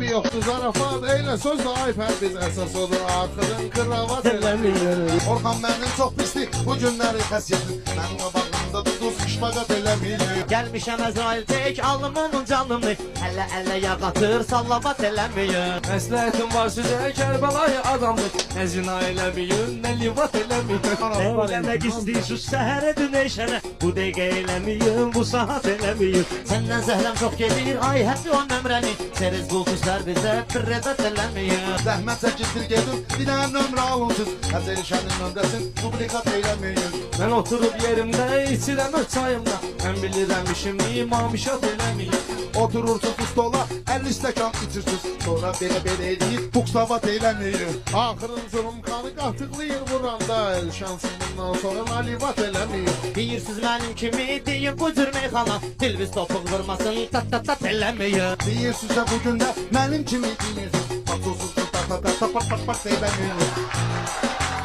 gibi yoktu zarafat. Eyle sözde ayfer biz esas olur. Akılın kravat eləmir. Orhan mənim çox pisdir bu günləri xəsiyyətim. Mənim qabağımda duduz işbaqat eləmir. Gəlmişəm Əzrail tek alnımın canımını. Əllə yağ atır sallavat eləmir. Məsləhətim var sizə Kərbəlayı adamdır. Nə zina eləməyin, nə livat eləməyin. Eləmək istəyirsiniz səhərə dünəşənə. Bu dəqiqə eləməyin, bu saat eləməyin. Səndən zəhrəm çox gedir, ay həbbi o nömrəni. Seriz bu qızlar bizə bir rəzət eləməyin. Zəhmət çəkildir gedim bir dənə nömrə alınsız. Həzər işənin nömrəsin dublikat eləməyin. Mən oturub yerimdə, içirəm öz çayımda. Mən bilirəm işimi, mamişat eləməyin. Oturursunuz stola 50 stəkan içirsiniz. Sonra belə eləyib buksavat eləməyin. Axırın zulum kanı qatıqlayır vuranda. El şansın bundan sonra nalivat eləmir. Deyirsiniz mənim kimi, deyin bu cür meyxana. Dilviz topuq vurmasın, tat eləməyin. Deyirsizsə bugün də mənim kimi deyirsiniz. Patsuzsuz pat pat pat pat pat pat eləməyin.